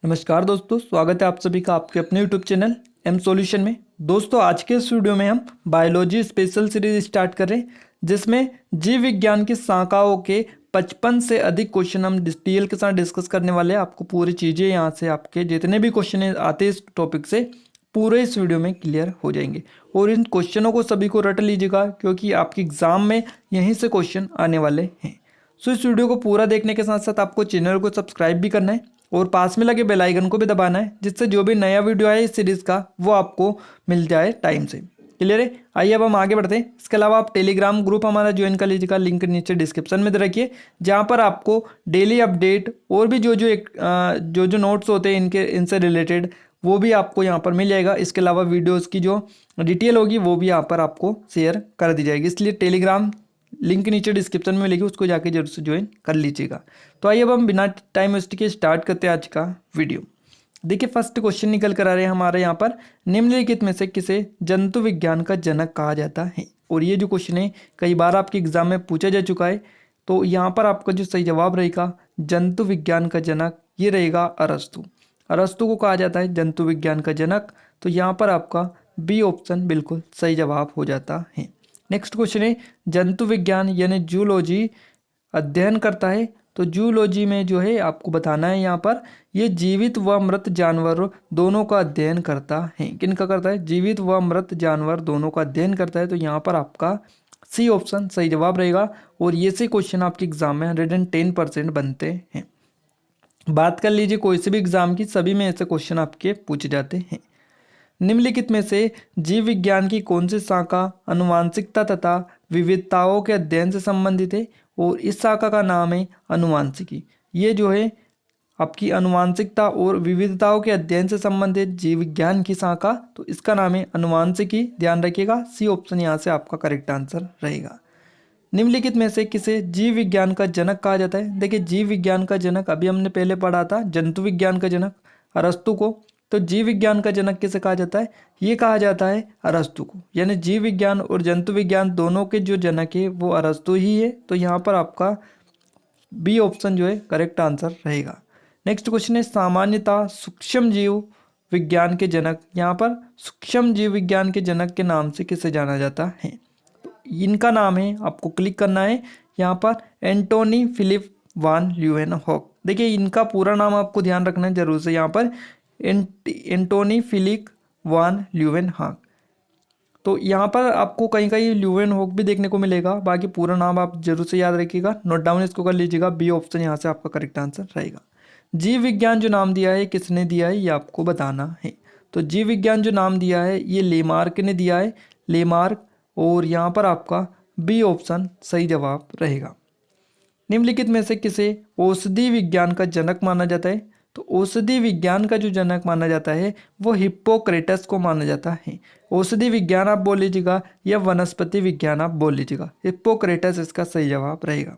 नमस्कार दोस्तों, स्वागत है आप सभी का आपके अपने यूट्यूब चैनल एम सॉल्यूशन में। दोस्तों, आज के इस वीडियो में हम बायोलॉजी स्पेशल सीरीज स्टार्ट कर रहे हैं, जिसमें जीव विज्ञान की शाखाओं के 55 से अधिक क्वेश्चन हम डिटेल के साथ डिस्कस करने वाले हैं। आपको पूरी चीज़ें यहाँ से आपके जितने भी क्वेश्चन आते हैं इस टॉपिक से पूरे इस वीडियो में क्लियर हो जाएंगे। और इन क्वेश्चनों को सभी को रट लीजिएगा, क्योंकि आपके एग्जाम में यहीं से क्वेश्चन आने वाले हैं। सो इस वीडियो को पूरा देखने के साथ साथ आपको चैनल को सब्सक्राइब भी करना है और पास में लगे बेल आइकन को भी दबाना है, जिससे जो भी नया वीडियो आए इस सीरीज़ का वो आपको मिल जाए टाइम से। क्लियर है? आइए अब हम आगे बढ़ते हैं। इसके अलावा आप टेलीग्राम ग्रुप हमारा ज्वाइन कर लीजिएगा, लिंक नीचे डिस्क्रिप्शन में दे रखिए, जहाँ पर आपको डेली अपडेट और भी जो नोट्स होते हैं इनसे रिलेटेड वो भी आपको यहाँ पर मिल जाएगा। इसके अलावा वीडियोज़ की जो डिटेल होगी वो भी यहाँ पर आपको शेयर कर दी जाएगी। इसलिए टेलीग्राम लिंक नीचे डिस्क्रिप्शन में मिलेगी, उसको जाके जरूर से ज्वाइन कर लीजिएगा। तो आइए अब हम बिना टाइम वेस्ट के स्टार्ट करते हैं आज का वीडियो। देखिए, फर्स्ट क्वेश्चन निकल कर आ रहे हैं हमारे यहाँ पर, निम्नलिखित में से किसे जंतु विज्ञान का जनक कहा जाता है। और ये जो क्वेश्चन है कई बार आपके एग्जाम में पूछा जा चुका है। तो यहाँ पर आपका जो सही जवाब रहेगा जंतु विज्ञान का जनक, ये रहेगा अरस्तु। अरस्तु को कहा जाता है जंतु विज्ञान का जनक। तो यहाँ पर आपका बी ऑप्शन बिल्कुल सही जवाब हो जाता है। नेक्स्ट क्वेश्चन है, जंतु विज्ञान यानी जूलॉजी अध्ययन करता है। तो जूलॉजी में जो है आपको बताना है यहाँ पर, ये जीवित व मृत जानवर दोनों का अध्ययन करता है। किनका करता है? जीवित व मृत जानवर दोनों का अध्ययन करता है। तो यहाँ पर आपका सी ऑप्शन सही जवाब रहेगा। और ये से क्वेश्चन आपके एग्जाम में 110% बनते हैं। बात कर लीजिए कोई से भी एग्जाम की, सभी में ऐसे क्वेश्चन आपके पूछे जाते हैं। निम्नलिखित में से जीव विज्ञान की कौन सी शाखा आनुवांशिकता तथा विविधताओं के अध्ययन से संबंधित है? और इस शाखा का नाम है आनुवांशिकी। ये जो है आपकी आनुवांशिकता और विविधताओं के अध्ययन से संबंधित जीव विज्ञान की शाखा, तो इसका नाम है आनुवांशिकी। ध्यान रखिएगा, सी ऑप्शन यहाँ से आपका करेक्ट आंसर रहेगा। निम्नलिखित में से किसे जीव विज्ञान का जनक कहा जाता है? देखिए, जीव विज्ञान का जनक अभी हमने पहले पढ़ा था, जंतु विज्ञान का जनक अरस्तु को। तो जीव विज्ञान का जनक किसे कहा जाता है? ये कहा जाता है अरस्तु को। यानी जीव विज्ञान और जंतु विज्ञान दोनों के जो जनक है वो अरस्तु ही है। तो यहाँ पर आपका बी ऑप्शन जो है करेक्ट आंसर रहेगा। नेक्स्ट क्वेश्चन है, सामान्यतः सूक्ष्म जीव विज्ञान के जनक, यहाँ पर सूक्ष्म जीव विज्ञान के जनक के नाम से किसे जाना जाता है? इनका नाम है, आपको क्लिक करना है यहाँ पर, एंटोनी फिलिप वान ल्यूवेनहॉक। देखिए, इनका पूरा नाम आपको ध्यान रखना है जरूर से, यहाँ पर एंटोनी फिलिप वान ल्यूवेनहॉक। तो यहाँ पर आपको कहीं कहीं ल्यूवेनहॉक भी देखने को मिलेगा, बाकी पूरा नाम आप जरूर से याद रखिएगा, नोट डाउन इसको कर लीजिएगा। बी ऑप्शन यहाँ से आपका करेक्ट आंसर रहेगा। जीव विज्ञान जो नाम दिया है किसने दिया है, ये आपको बताना है। तो जीव विज्ञान जो नाम दिया है ये लेमार्क ने दिया है, लेमार्क। और यहाँ पर आपका बी ऑप्शन सही जवाब रहेगा। निम्नलिखित में से किसे औषधि विज्ञान का जनक माना जाता है? तो औषधि विज्ञान का जो जनक माना जाता है वो हिप्पोक्रेटस को माना जाता है। औषधि विज्ञान आप बोल लीजिएगा या वनस्पति विज्ञान आप बोल लीजिएगा, हिप्पोक्रेटस इसका सही जवाब रहेगा।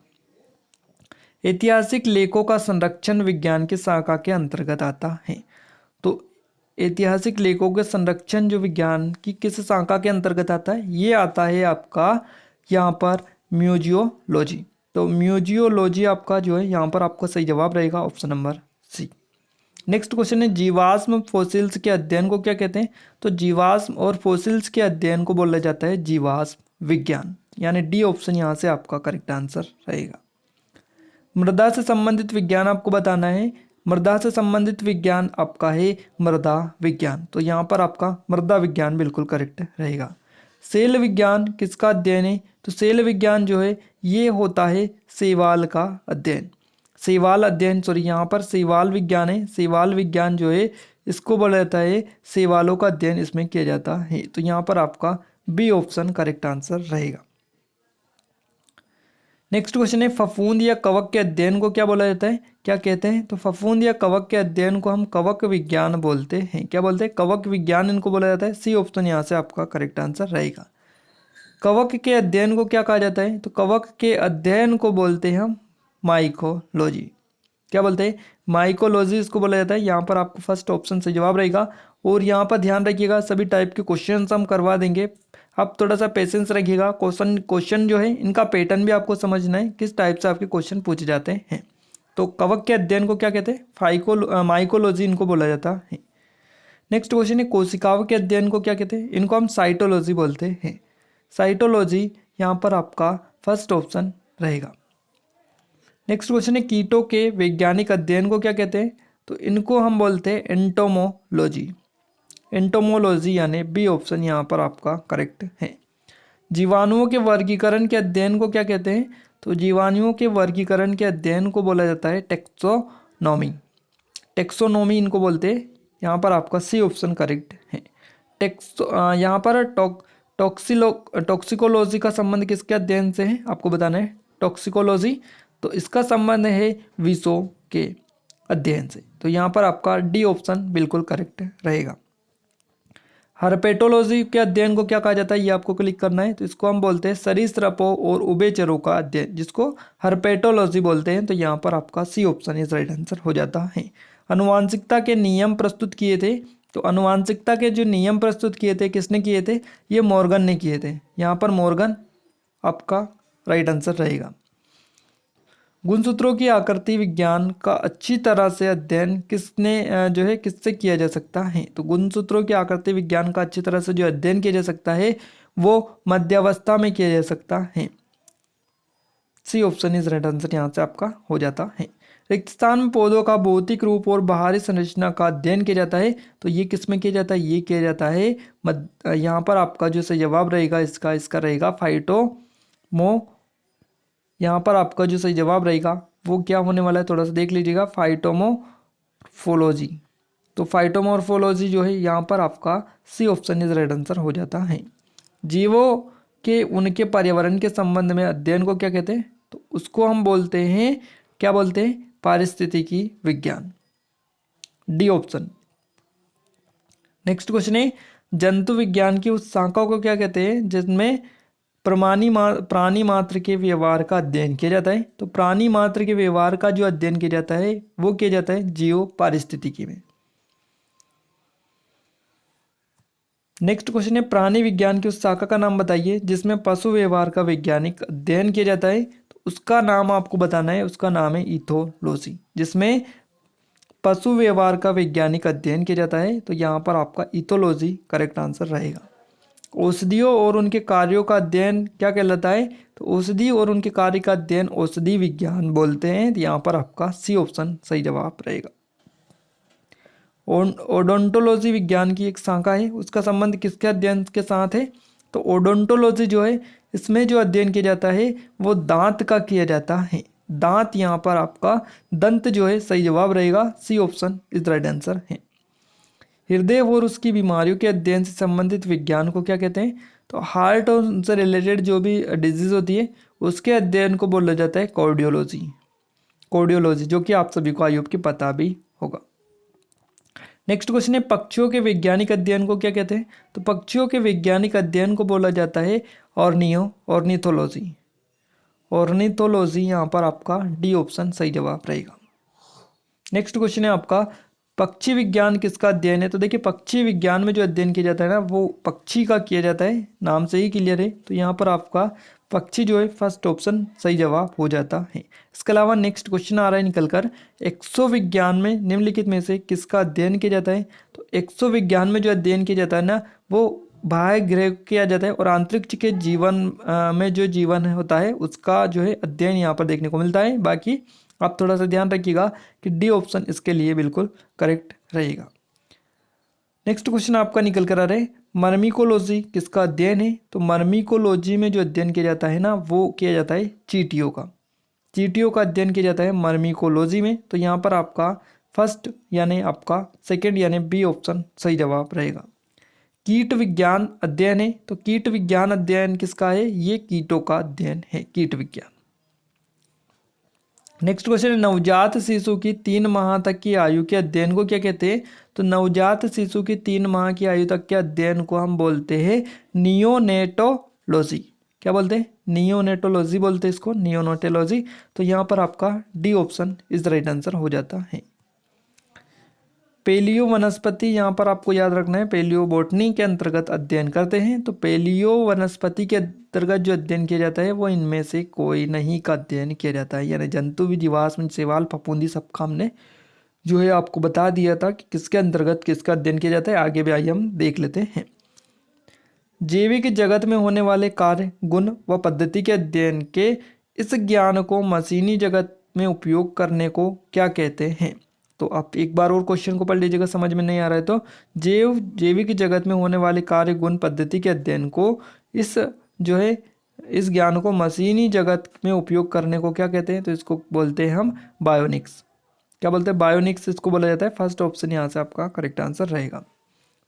ऐतिहासिक लेखों का संरक्षण विज्ञान की शाखा के अंतर्गत आता है। तो ऐतिहासिक लेखों के संरक्षण जो विज्ञान की किस शाखा के अंतर्गत आता है? ये आता है आपका यहाँ पर म्यूजियोलॉजी। तो म्यूजियोलॉजी आपका जो है यहाँ पर आपका सही जवाब रहेगा, option number C. Next question है, जीवाश्म फॉसिल्स के अध्ययन को क्या कहते हैं? तो जीवाश्म और फॉसिल्स के अध्ययन को बोला जाता है जीवाश्म विज्ञान। यानी डी ऑप्शन यहाँ से आपका करेक्ट आंसर रहेगा। मृदा से संबंधित विज्ञान आपको बताना है। मृदा से संबंधित विज्ञान आपका है मृदा विज्ञान। तो यहाँ पर आपका मृदा विज्ञान बिल्कुल करेक्ट रहेगा। सेल विज्ञान किसका अध्ययन है? तो सेल विज्ञान जो है ये होता है शैवाल का अध्ययन। शैवाल अध्ययन, सॉरी, यहाँ पर शैवाल विज्ञान है। शैवाल विज्ञान जो है इसको बोला जाता है शैवालों का अध्ययन इसमें किया जाता है। तो यहाँ पर आपका बी ऑप्शन करेक्ट आंसर रहेगा। नेक्स्ट क्वेश्चन है, फफूंद या कवक के अध्ययन को क्या बोला जाता है, क्या कहते हैं? तो फफूंद या कवक के अध्ययन को हम कवक विज्ञान बोलते हैं। क्या बोलते हैं? कवक विज्ञान इनको बोला जाता है। सी ऑप्शन यहाँ से आपका करेक्ट आंसर रहेगा। कवक के अध्ययन को क्या कहा जाता है? तो कवक के अध्ययन को बोलते हैं हम माइकोलॉजी। क्या बोलते हैं? माइकोलॉजी इसको बोला जाता है। यहाँ पर आपको फर्स्ट ऑप्शन से जवाब रहेगा। और यहाँ पर ध्यान रखिएगा, सभी टाइप के क्वेश्चन हम करवा देंगे, आप थोड़ा सा पेशेंस रखिएगा। क्वेश्चन जो है इनका पैटर्न भी आपको समझना है, किस टाइप से आपके क्वेश्चन पूछे जाते हैं। तो कवक के अध्ययन को क्या कहते हैं, माइकोलॉजी इनको बोला जाता है। नेक्स्ट क्वेश्चन है कोशिकाओं के अध्ययन को क्या कहते हैं, इनको हम साइटोलॉजी बोलते हैं। साइटोलॉजी यहाँ पर आपका फर्स्ट ऑप्शन रहेगा। नेक्स्ट क्वेश्चन है कीटों के वैज्ञानिक अध्ययन को क्या कहते हैं, तो इनको हम बोलते हैं एंटोमोलॉजी। एंटोमोलॉजी यानी बी ऑप्शन यहाँ पर आपका करेक्ट है। जीवाणुओं के वर्गीकरण के अध्ययन को क्या कहते हैं, तो जीवाणुओं के वर्गीकरण के अध्ययन को बोला जाता है टेक्सोनॉमी। टेक्सोनॉमी इनको बोलते हैं, यहाँ पर आपका सी ऑप्शन करेक्ट है। यहाँ पर टॉक्सिकोलॉजी का संबंध किसके अध्ययन से है, आपको बताना है टॉक्सिकोलॉजी, तो इसका संबंध है विषों के अध्ययन से। तो यहाँ पर आपका डी ऑप्शन बिल्कुल करेक्ट रहेगा। हर्पेटोलॉजी के अध्ययन को क्या कहा जाता है, ये आपको क्लिक करना है। तो इसको हम बोलते हैं सरीसृपों और उभयचरों का अध्ययन, जिसको हर्पेटोलॉजी बोलते हैं। तो यहाँ पर आपका C option is right answer हो जाता है। अनुवांशिकता के नियम प्रस्तुत किए थे, तो अनुवांशिकता के जो नियम प्रस्तुत किए थे किसने किए थे, ये मॉर्गन ने किए थे। यहाँ पर मॉर्गन आपका राइट आंसर रहेगा। गुणसूत्रों की आकृति विज्ञान का अच्छी तरह से अध्ययन किससे किया जा सकता है, तो गुणसूत्रों की आकृति विज्ञान का अच्छी तरह से जो अध्ययन किया जा सकता है वो मध्यावस्था में किया जा सकता है। C option is right answer यहाँ से आपका हो जाता है। रिक्त स्थान में पौधों का भौतिक रूप और बाहरी संरचना का अध्ययन किया जाता है, तो ये किस में किया जाता है, ये किया जाता है यहाँ पर आपका जो सही जवाब रहेगा इसका रहेगा फाइटोमो। यहाँ पर आपका जो सही जवाब रहेगा वो क्या होने वाला है, थोड़ा सा देख लीजिएगा, फाइटोमोर्फोलॉजी। तो फाइटोमोर्फोलॉजी जो है यहाँ पर आपका C option is right answer हो जाता है। जीवों के उनके पर्यावरण के संबंध में अध्ययन को क्या कहते हैं, तो उसको हम बोलते हैं, क्या बोलते हैं, पारिस्थितिकी विज्ञान। D option. नेक्स्ट क्वेश्चन है जंतु विज्ञान की उस शाखा को क्या कहते हैं जिसमें प्राणी मात्र के व्यवहार का अध्ययन किया जाता है, तो प्राणी मात्र के व्यवहार का जो अध्ययन किया जाता है वो किया जाता है जीव पारिस्थितिकी में। नेक्स्ट क्वेश्चन है प्राणी विज्ञान की उस शाखा का नाम बताइए जिसमें पशु व्यवहार का वैज्ञानिक अध्ययन किया जाता है, तो उसका नाम आपको बताना है, उसका नाम है इथोलॉजी। जिसमें पशु व्यवहार का वैज्ञानिक अध्ययन किया जाता है, तो यहाँ पर आपका इथोलॉजी करेक्ट आंसर रहेगा। औषधियों और उनके कार्यों का अध्ययन क्या कहलाता है, तो औषधि और उनके कार्य का अध्ययन औषधि विज्ञान बोलते हैं। तो यहाँ पर आपका सी ऑप्शन सही जवाब रहेगा। ओडोंटोलॉजी विज्ञान की एक शाखा है, उसका संबंध किसके अध्ययन के साथ है, तो ओडोंटोलॉजी जो है इसमें जो अध्ययन किया जाता है वो दांत का किया जाता है। दांत, यहाँ पर आपका दंत जो है सही जवाब रहेगा। C option is right answer है। हृदय और उसकी बीमारियों के अध्ययन से संबंधित विज्ञान को क्या कहते हैं, तो हार्ट और उनसे रिलेटेड जो भी डिजीज होती है उसके अध्ययन को बोला जाता है कार्डियोलॉजी। कार्डियोलॉजी जो कि आप सभी को आई होप कि पता भी होगा। नेक्स्ट क्वेश्चन है पक्षियों के वैज्ञानिक अध्ययन को क्या कहते हैं, तो पक्षियों के वैज्ञानिक अध्ययन को बोला जाता है ऑर्निथोलॉजी। ऑर्निथोलॉजी यहाँ पर आपका डी ऑप्शन सही जवाब रहेगा। नेक्स्ट क्वेश्चन है आपका पक्षी विज्ञान किसका अध्ययन है, तो देखिए पक्षी विज्ञान में जो अध्ययन किया जाता है ना वो पक्षी का किया जाता है, नाम से ही क्लियर है। तो यहाँ पर आपका पक्षी जो है फर्स्ट ऑप्शन सही जवाब हो जाता है। इसके अलावा नेक्स्ट क्वेश्चन आ रहा है निकलकर एक्सोविज्ञान में निम्नलिखित में से किसका अध्ययन किया जाता है, तो एक्सोविज्ञान में जो अध्ययन किया जाता है ना वो बाह्य ग्रह किया जाता है और अंतरिक्ष के जीवन में जो जीवन होता है उसका जो है अध्ययन यहाँ पर देखने को मिलता है। बाकी आप थोड़ा सा ध्यान रखिएगा कि डी ऑप्शन इसके लिए बिल्कुल करेक्ट रहेगा। नेक्स्ट क्वेश्चन आपका निकल कर आ रहा है मर्मिकोलॉजी किसका अध्ययन है, तो मर्मिकोलॉजी में जो अध्ययन किया जाता है ना वो किया जाता है चींटियों का। चींटियों का अध्ययन किया जाता है मर्मिकोलॉजी में। तो यहाँ पर आपका फर्स्ट यानी आपका सेकेंड यानी बी ऑप्शन सही जवाब रहेगा। कीट विज्ञान अध्ययन है, तो कीट विज्ञान अध्ययन किसका है, ये कीटों का अध्ययन है, कीट विज्ञान। नेक्स्ट क्वेश्चन है नवजात शिशु की 3 माह तक की आयु के अध्ययन को क्या कहते हैं, तो नवजात शिशु की 3 माह की आयु तक के अध्ययन को हम बोलते हैं नियोनेटोलॉजी। क्या बोलते हैं, नियोनेटोलॉजी बोलते हैं इसको, नियोनेटोलॉजी। तो यहाँ पर आपका D option is right answer हो जाता है। पेलियो वनस्पति यहाँ पर आपको याद रखना है, पेलियो बॉटनी के अंतर्गत अध्ययन करते हैं। तो पेलियो वनस्पति के अंतर्गत जो अध्ययन किया जाता है वो इनमें से कोई नहीं का अध्ययन किया जाता है, यानी जंतु विधि, जीवाश्म, शैवाल, फफूंदी, सबका हमने जो है आपको बता दिया था कि किसके अंतर्गत किसका अध्ययन किया जाता है। आगे भी आइए हम देख लेते हैं। जैविक जगत में होने वाले कार्य, गुण व पद्धति के अध्ययन के इस ज्ञान को मशीनी जगत में उपयोग करने को क्या कहते हैं। तो आप एक बार और क्वेश्चन को पढ़ लीजिएगा, समझ में नहीं आ रहा है तो जैविक जगत में होने वाले कार्य, गुण, पद्धति के अध्ययन को इस ज्ञान को मशीनी जगत में उपयोग करने को क्या कहते हैं। तो इसको बोलते हैं हम बायोनिक्स। क्या बोलते हैं? बायोनिक्स इसको बोला जाता है। फर्स्ट ऑप्शन यहाँ से आपका करेक्ट आंसर रहेगा।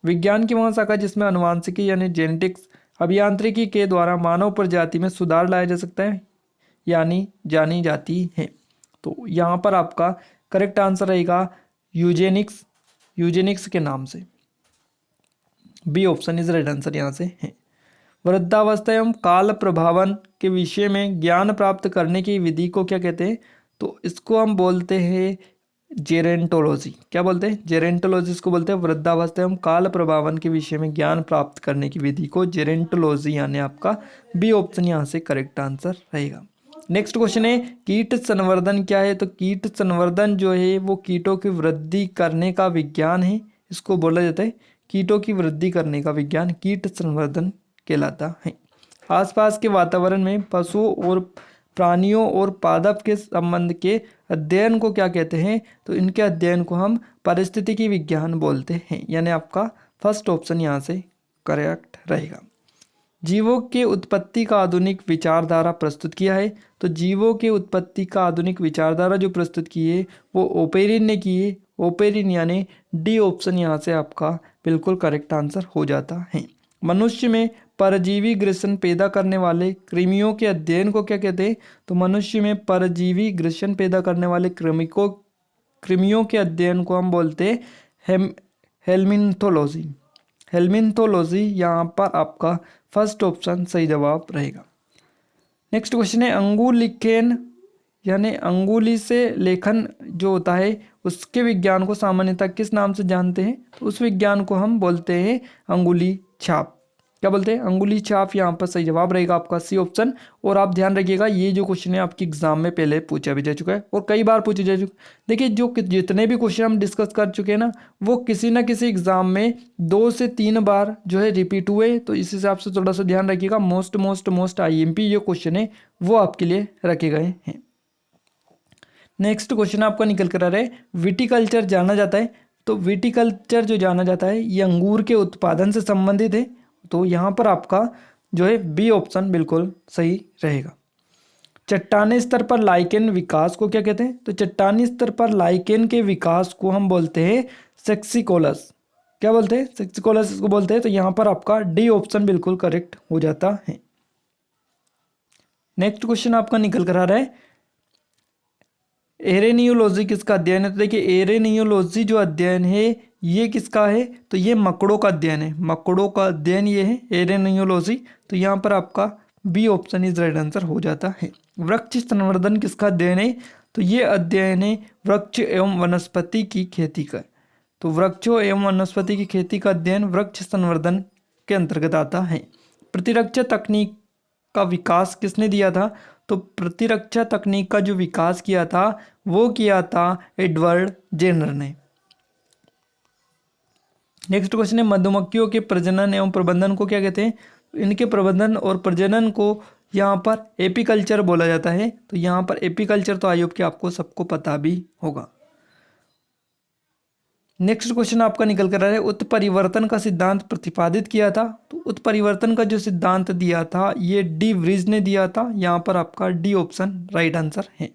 विज्ञान की वह शाखा जिसमें अनुवांशिकी यानी जेनेटिक्स, अभियांत्रिकी के द्वारा मानव प्रजाति में सुधार लाया जा सकता है यानी जानी जाती है। तो यहाँ पर आपका करेक्ट आंसर रहेगा यूजेनिक्स, यूजेनिक्स के नाम से। B option is right answer यहाँ से है। वृद्धावस्था एवं काल प्रभावन के विषय में ज्ञान प्राप्त करने की विधि को क्या कहते हैं। तो इसको हम बोलते हैं जेरेंटोलॉजी। क्या बोलते हैं? जेरेंटोलॉजी इसको बोलते हैं। वृद्धावस्था एवं काल प्रभावन के विषय में ज्ञान प्राप्त करने की विधि को जेरेंटोलॉजी, यानी आपका बी ऑप्शन यहाँ से करेक्ट आंसर रहेगा। नेक्स्ट क्वेश्चन है कीट संवर्धन क्या है। तो कीट संवर्धन जो है वो कीटों की वृद्धि करने का विज्ञान है। इसको बोला जाता है कीटों की वृद्धि करने का विज्ञान कीट संवर्धन कहलाता है। आसपास के वातावरण में पशुओं और प्राणियों और पादप के संबंध के अध्ययन को क्या कहते हैं। तो इनके अध्ययन को हम पारिस्थितिकी विज्ञान बोलते हैं, यानी आपका फर्स्ट ऑप्शन यहाँ से करेक्ट रहेगा। जीवों के उत्पत्ति का आधुनिक विचारधारा प्रस्तुत किया है। तो जीवों के उत्पत्ति का आधुनिक विचारधारा जो प्रस्तुत की है वो ओपेरिन ने की है। ओपेरिन यानी डी ऑप्शन यहाँ से आपका बिल्कुल करेक्ट आंसर हो जाता है। मनुष्य में परजीवी ग्रसन पैदा करने वाले कृमियों के अध्ययन को क्या कहते हैं। तो मनुष्य में परजीवी ग्रसन पैदा करने वाले कृमियों के अध्ययन को हम बोलते हैं हेल्मिन्थोलॉजी। हेल्मिन्थोलॉजी यहाँ पर आपका फर्स्ट ऑप्शन सही जवाब रहेगा। नेक्स्ट क्वेश्चन है अंगुलिकेन यानी अंगुली से लेखन जो होता है उसके विज्ञान को सामान्यतः किस नाम से जानते हैं। तो उस विज्ञान को हम बोलते हैं अंगुली छाप। क्या बोलते हैं? अंगुली छाप। यहाँ पर सही जवाब रहेगा आपका सी ऑप्शन। और आप ध्यान रखिएगा ये जो क्वेश्चन है आपके एग्जाम में पहले पूछा भी जा चुका है और कई बार पूछा जा चुका है। देखिए जो जितने भी क्वेश्चन हम डिस्कस कर चुके हैं ना वो किसी ना किसी एग्जाम में 2 से 3 बार जो है रिपीट हुए। तो इस हिसाब से थोड़ा सा ध्यान रखिएगा। मोस्ट आईएमपी जो क्वेश्चन है वो आपके लिए रखे गए हैं। नेक्स्ट क्वेश्चन आपका निकल कर आ रहा है विटिकल्चर जाना जाता है। तो विटिकल्चर जो जाना जाता है ये अंगूर के उत्पादन से संबंधित है। तो यहाँ पर आपका जो है बी ऑप्शन बिल्कुल सही रहेगा। चट्टानी स्तर पर लाइकेन विकास को क्या कहते हैं। तो चट्टानी स्तर पर लाइकेन के विकास को हम बोलते हैं सेक्सिकोलस। क्या बोलते हैं? सेक्सिकोलस इसको बोलते हैं। तो यहाँ पर आपका डी ऑप्शन बिल्कुल करेक्ट हो जाता है। नेक्स्ट क्वेश्चन आपका निकल कर आ रहा है एरेनियोलॉजी किसका अध्ययन है। तो देखिए एरेनियोलॉजी जो अध्ययन है ये किसका है। तो ये मकड़ों का अध्ययन है। मकड़ों का अध्ययन ये है एरेनियोलॉजी। तो यहाँ पर आपका B option is right answer हो जाता है। वृक्ष संवर्धन किसका अध्ययन है। तो ये अध्ययन है वृक्ष एवं वनस्पति की खेती का। तो वृक्षों एवं वनस्पति की खेती का अध्ययन वृक्ष संवर्धन के अंतर्गत आता है। प्रतिरक्षा तकनीक का विकास किसने दिया था। तो प्रतिरक्षा तकनीक का जो विकास किया था वो किया था एडवर्ड जेनर ने। नेक्स्ट क्वेश्चन है मधुमक्खियों के प्रजनन एवं प्रबंधन को क्या कहते हैं। इनके प्रबंधन और प्रजनन को यहाँ पर एपीकल्चर बोला जाता है। तो यहाँ पर एपीकल्चर तो आयुब के आपको सबको पता भी होगा। नेक्स्ट क्वेश्चन आपका निकल कर रहा है उत्परिवर्तन का सिद्धांत प्रतिपादित किया था। तो उत्परिवर्तन का जो सिद्धांत दिया था ये डी व्रीज ने दिया था। यहाँ पर आपका डी ऑप्शन राइट आंसर है।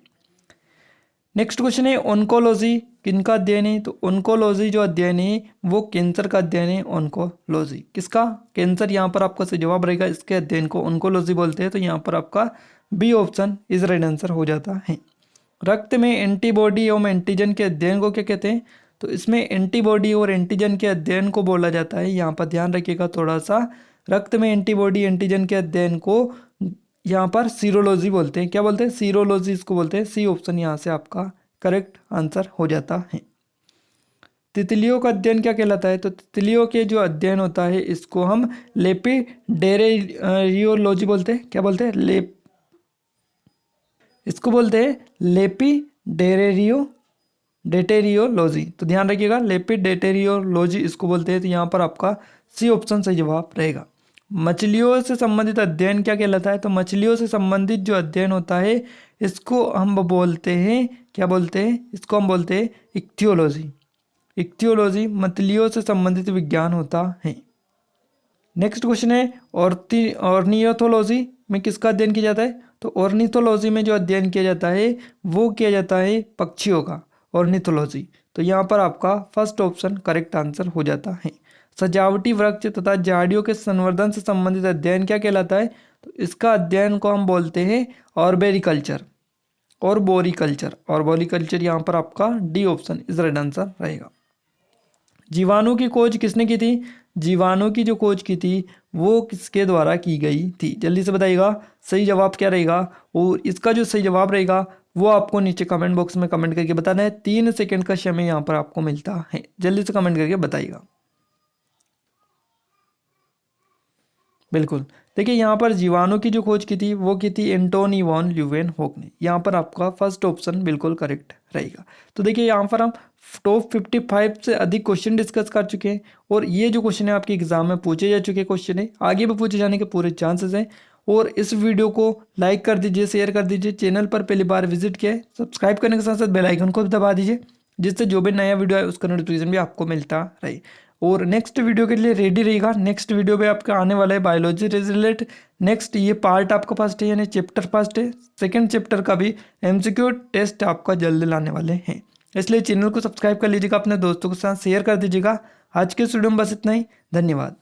नेक्स्ट क्वेश्चन है ऑन्कोलॉजी किनका अध्ययन है। तो ऑन्कोलॉजी जो अध्ययन है वो कैंसर का अध्ययन है। ऑन्कोलॉजी किसका? कैंसर। यहाँ पर आपका सही जवाब रहेगा। इसके अध्ययन को ऑन्कोलॉजी बोलते हैं। तो यहाँ पर आपका B option is right answer हो जाता है। रक्त में एंटीबॉडी एवं एंटीजन के अध्ययन को क्या कहते हैं। तो इसमें एंटीबॉडी और एंटीजन के अध्ययन को बोला जाता है। यहाँ पर ध्यान रखिएगा थोड़ा सा। रक्त में एंटीबॉडी एंटीजन के अध्ययन को यहाँ पर सीरोलॉजी बोलते हैं। क्या बोलते हैं? सीरोलॉजी इसको बोलते हैं। सी ऑप्शन यहाँ से आपका करेक्ट आंसर हो जाता है। तितलियों का अध्ययन क्या कहलाता है? तो तितलियों के जो अध्ययन होता है इसको हम लेपिडेरियोलॉजी बोलते हैं। क्या बोलते हैं? इसको बोलते हैं लेपिडेटेरियोलॉजी। तो ध्यान रखिएगा, लेपिडेटेरियोलॉजी इसको बोलते हैं। तो यहाँ पर आपका सी ऑप्शन सही जवाब रहेगा। मछलियों से संबंधित अध्ययन क्या कहलाता है? तो मछलियों से संबंधित जो अध्ययन होता है इसको हम बोलते हैं, क्या बोलते हैं? इसको हम बोलते हैं इक्थियोलॉजी। इक्थियोलॉजी मछलियों से संबंधित विज्ञान होता है। नेक्स्ट क्वेश्चन है ऑर्नियोथोलॉजी में किसका अध्ययन किया जाता है? तो ऑर्निथोलॉजी में जो अध्ययन किया जाता है वो किया जाता है पक्षियों का, ऑर्निथोलॉजी। तो यहाँ पर आपका फर्स्ट ऑप्शन करेक्ट आंसर हो जाता है। सजावटी वृक्ष तथा झाड़ियों के संवर्धन से संबंधित अध्ययन क्या कहलाता है? तो इसका अध्ययन को हम बोलते हैं ऑर्बेरिकल्चर, और बोरिकल्चर यहाँ पर आपका D option is right answer रहेगा। जीवाणु की खोज किसने की थी? जीवाणु की जो खोज की थी वो किसके द्वारा की गई थी? जल्दी से बताइएगा सही जवाब क्या रहेगा, और इसका जो सही जवाब रहेगा वो आपको नीचे कमेंट बॉक्स में कमेंट करके बताना है। 3 सेकंड का समय यहाँ पर आपको मिलता है, जल्दी से कमेंट करके बताइएगा। बिल्कुल, देखिए यहाँ पर जीवाणु की जो खोज की थी वो की थी एंटोनी वॉन ल्यूवेनहोक ने। यहाँ पर आपका फर्स्ट ऑप्शन बिल्कुल करेक्ट रहेगा। तो देखिए यहाँ पर हम टॉप 55 से अधिक क्वेश्चन डिस्कस कर चुके हैं, और ये जो क्वेश्चन है आपके एग्जाम में पूछे जा चुके क्वेश्चन है, आगे भी पूछे जाने के पूरे चांसेस हैं। और इस वीडियो को लाइक कर दीजिए, शेयर कर दीजिए, चैनल पर पहली बार विजिट किया है सब्सक्राइब करने के साथ साथ बेल आइकन को भी दबा दीजिए, जिससे जो भी नया वीडियो है उसका नोटिफिकेशन भी आपको मिलता रहे। और नेक्स्ट वीडियो के लिए रेडी रहेगा। नेक्स्ट वीडियो में आपका आने वाला है बायोलॉजी रिलेटेड। नेक्स्ट ये पार्ट आपका फर्स्ट है, यानी चैप्टर फर्स्ट है। सेकंड चैप्टर का भी एमसीक्यू टेस्ट आपका जल्द लाने वाले हैं, इसलिए चैनल को सब्सक्राइब कर लीजिएगा, अपने दोस्तों के साथ शेयर कर दीजिएगा। आज के वीडियो में बस इतना ही, धन्यवाद।